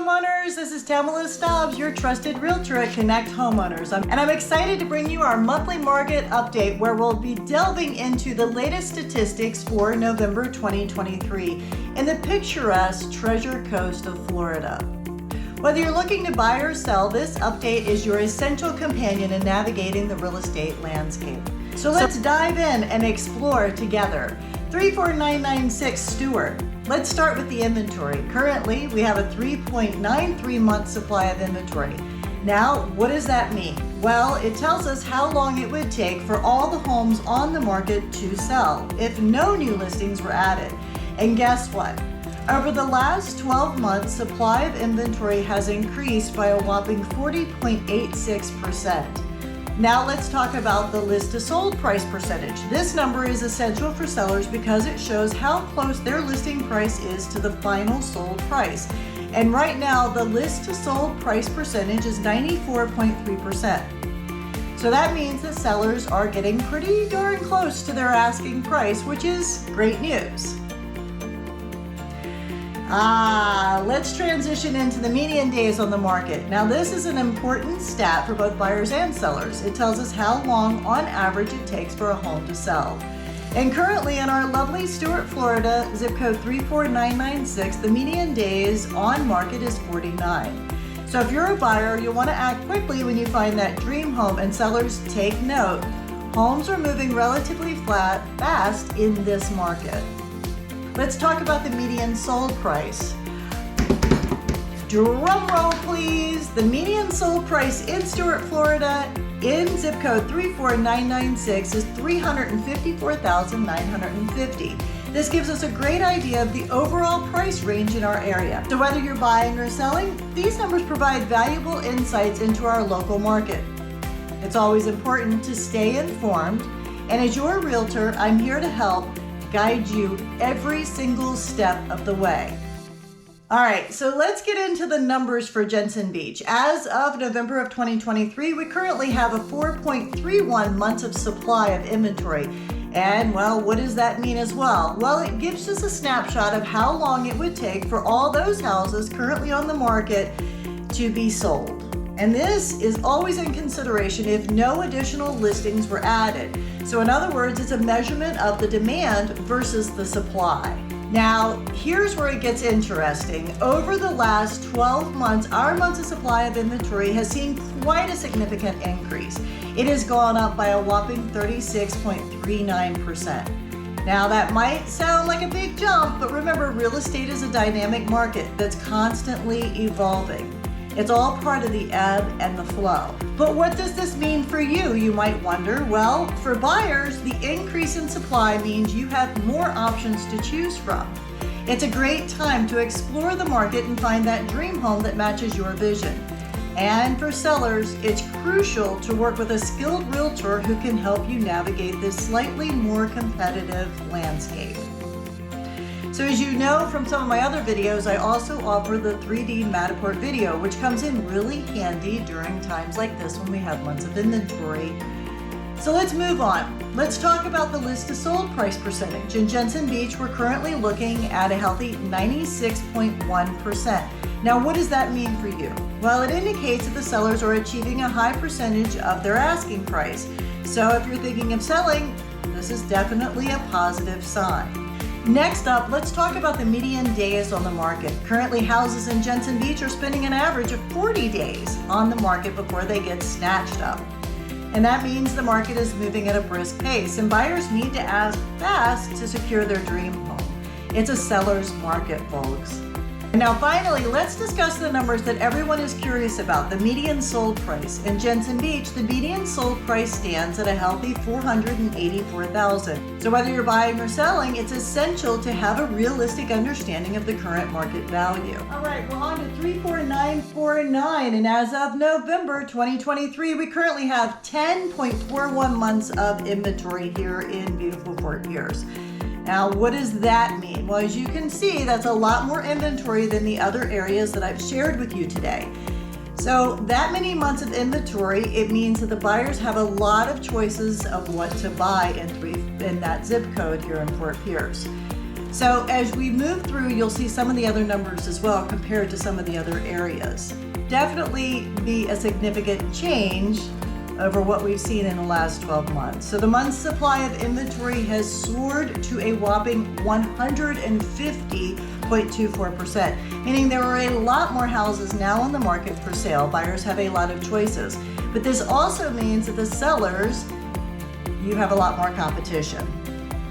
homeowners, this is Tamela Staubs, your trusted realtor at Connect HomeOwners. And I'm excited to bring you our monthly market update where we'll be delving into the latest statistics for November 2023 in the picturesque Treasure Coast of Florida. Whether you're looking to buy or sell, this update is your essential companion in navigating the real estate landscape. So let's dive in and explore together. 34996 Stuart. Let's start with the inventory. Currently, we have a 3.93 month supply of inventory. Now, what does that mean? Well, it tells us how long it would take for all the homes on the market to sell if no new listings were added. And guess what? Over the last 12 months, supply of inventory has increased by a whopping 40.86%. Now let's talk about the list to sold price percentage. This number is essential for sellers because it shows how close their listing price is to the final sold price. And right now, the list to sold price percentage is 94.3%. So that means that sellers are getting pretty darn close to their asking price, which is great news. Let's transition into the median days on the market. Now this is an important stat for both buyers and sellers. It tells us how long on average it takes for a home to sell. And currently in our lovely Stuart, Florida, zip code 34996, the median days on market is 49. So if you're a buyer, you'll want to act quickly when you find that dream home, and sellers take note. Homes are moving relatively fast in this market. Let's talk about the median sold price. Drum roll, please. The median sold price in Stuart, Florida, in zip code 34996 is $354,950. This gives us a great idea of the overall price range in our area. So whether you're buying or selling, these numbers provide valuable insights into our local market. It's always important to stay informed, and as your realtor, I'm here to help guide you every single step of the way. All right, so let's get into the numbers for Jensen Beach. As of November of 2023, we currently have a 4.31 months of supply of inventory. And well, what does that mean as well? Well, it gives us a snapshot of how long it would take for all those houses currently on the market to be sold. And this is always in consideration if no additional listings were added. So in other words, it's a measurement of the demand versus the supply. Now, here's where it gets interesting. Over the last 12 months, our months of supply of inventory has seen quite a significant increase. It has gone up by a whopping 36.39%. Now, that might sound like a big jump, but remember, real estate is a dynamic market that's constantly evolving. It's all part of the ebb and the flow. But what does this mean for you, you might wonder? Well, for buyers, the increase in supply means you have more options to choose from. It's a great time to explore the market and find that dream home that matches your vision. And for sellers, it's crucial to work with a skilled realtor who can help you navigate this slightly more competitive landscape. So as you know from some of my other videos, I also offer the 3D Matterport video, which comes in really handy during times like this when we have months of inventory. So let's move on. Let's talk about the list to sold price percentage. In Jensen Beach, we're currently looking at a healthy 96.1%. Now, what does that mean for you? Well, it indicates that the sellers are achieving a high percentage of their asking price. So if you're thinking of selling, this is definitely a positive sign. Next up, let's talk about the median days on the market. Currently, houses in Jensen Beach are spending an average of 40 days on the market before they get snatched up. And that means the market is moving at a brisk pace, and buyers need to act fast to secure their dream home. It's a seller's market, folks. And now finally, let's discuss the numbers that everyone is curious about, the median sold price. In Jensen Beach, the median sold price stands at a healthy $484,000. So whether you're buying or selling, it's essential to have a realistic understanding of the current market value. All right, we're on to 34949, and as of November 2023, we currently have 10.41 months of inventory here in beautiful Fort Pierce. Now, what does that mean? Well, as you can see, that's a lot more inventory than the other areas that I've shared with you today. So that many months of inventory, it means that the buyers have a lot of choices of what to buy in that zip code here in Fort Pierce. So as we move through, you'll see some of the other numbers as well compared to some of the other areas. Definitely be a significant change over what we've seen in the last 12 months. So the month's supply of inventory has soared to a whopping 150.24%, meaning there are a lot more houses now on the market for sale. Buyers have a lot of choices. But this also means that the sellers, you have a lot more competition.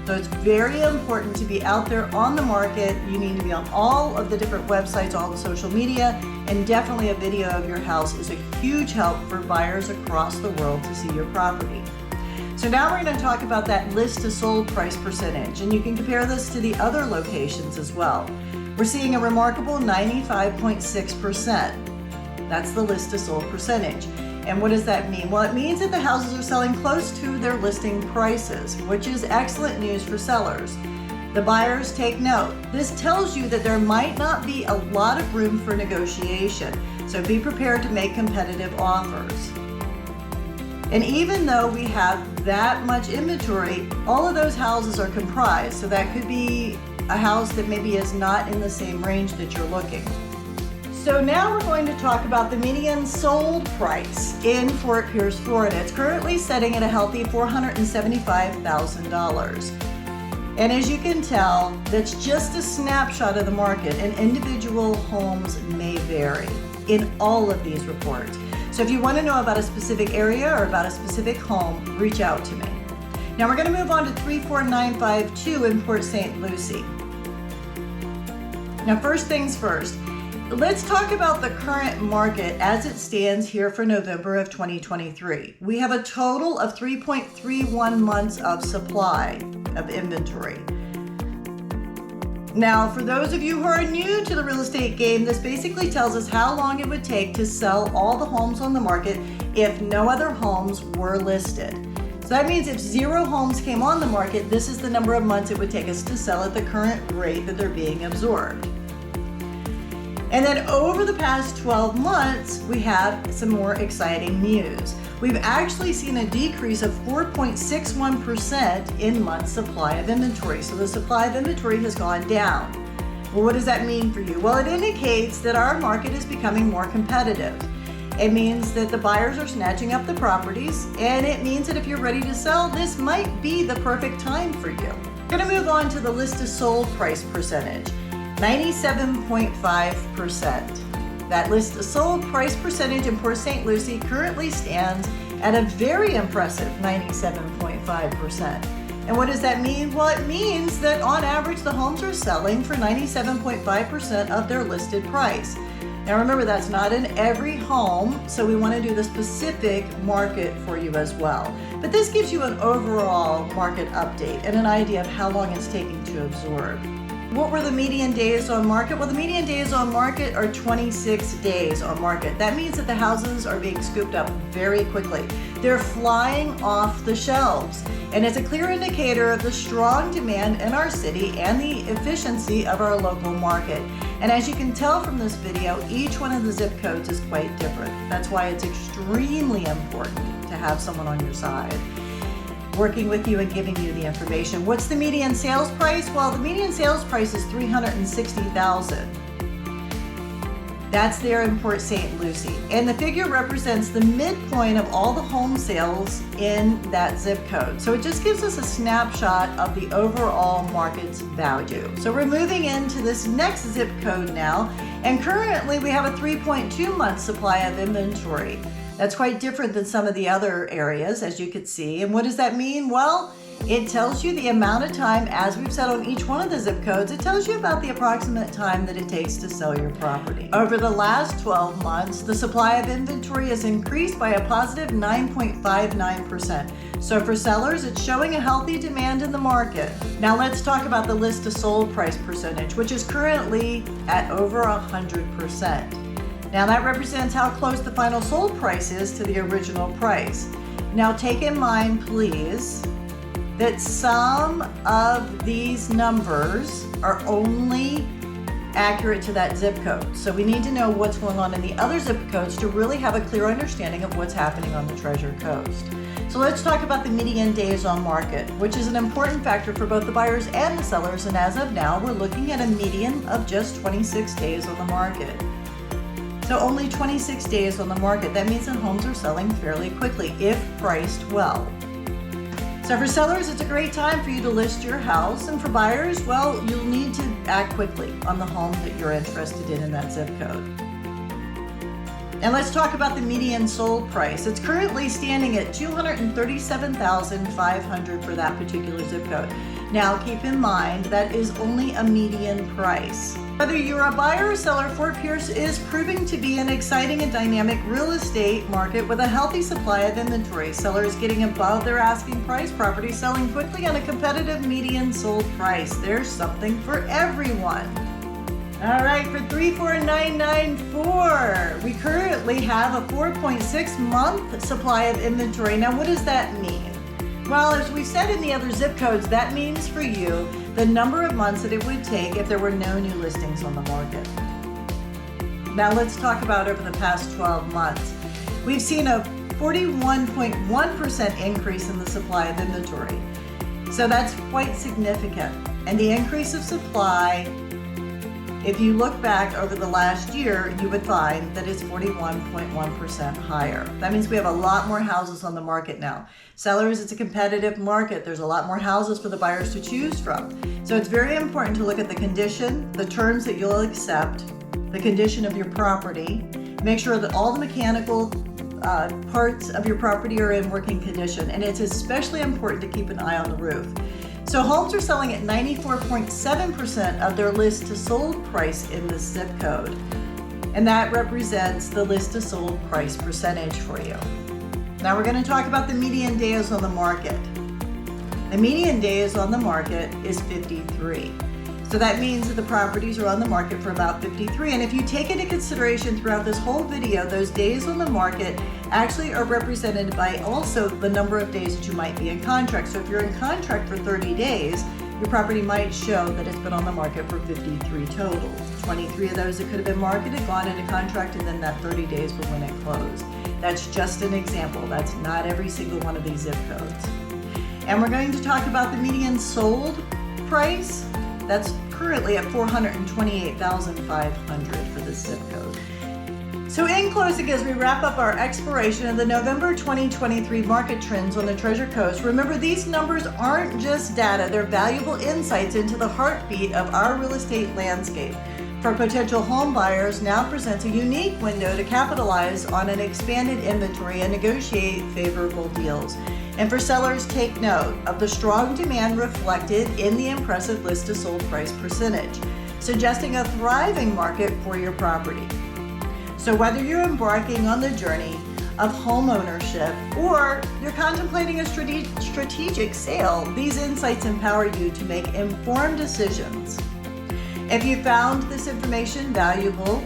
So it's very important to be out there on the market. You need to be on all of the different websites, all the social media, and definitely a video of your house is a huge help for buyers across the world to see your property. So now we're going to talk about that list to sold price percentage, and you can compare this to the other locations as well. We're seeing a remarkable 95.6%. That's the list to sold percentage. And what does that mean? Well, it means that the houses are selling close to their listing prices, which is excellent news for sellers. The buyers take note. This tells you that there might not be a lot of room for negotiation, so be prepared to make competitive offers. And even though we have that much inventory, all of those houses are comprised, so that could be a house that maybe is not in the same range that you're looking. So now we're going to talk about the median sold price in Fort Pierce, Florida. It's currently setting at a healthy $475,000. And as you can tell, that's just a snapshot of the market, and individual homes may vary in all of these reports. So if you want to know about a specific area or about a specific home, reach out to me. Now we're going to move on to 34952 in Port St Lucie. Now first things first, let's talk about the current market as it stands here for November of 2023. We have a total of 3.31 months of supply of inventory. Now, for those of you who are new to the real estate game, this basically tells us how long it would take to sell all the homes on the market if no other homes were listed. So that means if 0 homes came on the market, this is the number of months it would take us to sell at the current rate that they're being absorbed. And then over the past 12 months, we have some more exciting news. We've actually seen a decrease of 4.61% in months supply of inventory. So the supply of inventory has gone down. Well, what does that mean for you? Well, it indicates that our market is becoming more competitive. It means that the buyers are snatching up the properties, and it means that if you're ready to sell, this might be the perfect time for you. We're going to move on to the list to sold price percentage. 97.5%. That list of sold price percentage in Port St Lucie currently stands at a very impressive 97.5%. And what does that mean? Well, it means that on average the homes are selling for 97.5% of their listed price. Now remember, that's not in every home, so we want to do the specific market for you as well. But this gives you an overall market update and an idea of how long it's taking to absorb. What were the median days on market? Well, the median days on market are 26 days on market. That means that the houses are being scooped up very quickly. They're flying off the shelves. And it's a clear indicator of the strong demand in our city and the efficiency of our local market. And as you can tell from this video, each one of the zip codes is quite different. That's why it's extremely important to have someone on your side, working with you and giving you the information. What's the median sales price? Well, the median sales price is $360,000. That's there in Port St Lucie. And the figure represents the midpoint of all the home sales in that zip code. So it just gives us a snapshot of the overall market's value. So we're moving into this next zip code now. And currently we have a 3.2 month supply of inventory. That's quite different than some of the other areas, as you could see. And what does that mean? Well, it tells you the amount of time, as we've said on each one of the zip codes, it tells you about the approximate time that it takes to sell your property. Over the last 12 months, the supply of inventory has increased by a positive 9.59%. So for sellers, it's showing a healthy demand in the market. Now let's talk about the list to sold price percentage, which is currently at over 100%. Now that represents how close the final sold price is to the original price. Now take in mind, please, that some of these numbers are only accurate to that zip code. So we need to know what's going on in the other zip codes to really have a clear understanding of what's happening on the Treasure Coast. So let's talk about the median days on market, which is an important factor for both the buyers and the sellers. And as of now, we're looking at a median of just 26 days on the market. So only 26 days on the market. That means that homes are selling fairly quickly if priced well. So for sellers, it's a great time for you to list your house. And for buyers, well, you'll need to act quickly on the home that you're interested in that zip code. And let's talk about the median sold price. It's currently standing at $237,500 for that particular zip code. Now keep in mind that is only a median price. Whether you're a buyer or seller, Fort Pierce is proving to be an exciting and dynamic real estate market with a healthy supply of inventory. Sellers getting above their asking price, properties selling quickly on a competitive median sold price. There's something for everyone. All right, for 34994, we currently have a 4.6 month supply of inventory. Now, what does that mean? Well, as we said in the other zip codes, that means for you the number of months that it would take if there were no new listings on the market. Now, let's talk about over the past 12 months. We've seen a 41.1% increase in the supply of inventory. So that's quite significant. And the increase of supply, if you look back over the last year, you would find that it's 41.1% higher. That means we have a lot more houses on the market now. Sellers, it's a competitive market. There's a lot more houses for the buyers to choose from. So it's very important to look at the condition, the terms that you'll accept, the condition of your property. Make sure that all the mechanical parts of your property are in working condition. And it's especially important to keep an eye on the roof. So homes are selling at 94.7% of their list to sold price in this zip code. And that represents the list to sold price percentage for you. Now we're going to talk about the median days on the market. The median days on the market is 53. So that means that the properties are on the market for about 53. And if you take into consideration throughout this whole video, those days on the market actually are represented by also the number of days that you might be in contract. So if you're in contract for 30 days, your property might show that it's been on the market for 53 total. 23 of those that could have been marketed, gone into contract, and then that 30 days for when it closed. That's just an example. That's not every single one of these zip codes. And we're going to talk about the median sold price. That's currently at $428,500 for this zip code. So in closing, as we wrap up our exploration of the November 2023 market trends on the Treasure Coast, remember these numbers aren't just data, they're valuable insights into the heartbeat of our real estate landscape. For potential home buyers, now presents a unique window to capitalize on an expanded inventory and negotiate favorable deals. And for sellers, take note of the strong demand reflected in the impressive list to sold price percentage, suggesting a thriving market for your property. So whether you're embarking on the journey of home ownership or you're contemplating a strategic sale, these insights empower you to make informed decisions. If you found this information valuable,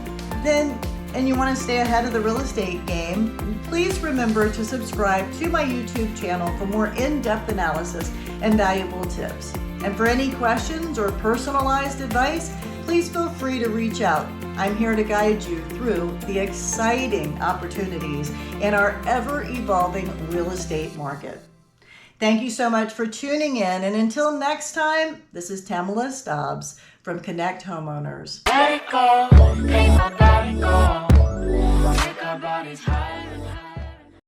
and you want to stay ahead of the real estate game, please remember to subscribe to my YouTube channel for more in-depth analysis and valuable tips. And for any questions or personalized advice, please feel free to reach out. I'm here to guide you through the exciting opportunities in our ever-evolving real estate market. Thank you so much for tuning in, and until next time, this is Tamela Staubs from Connect HomeOwners. Let it go, make my body go, make our bodies higher.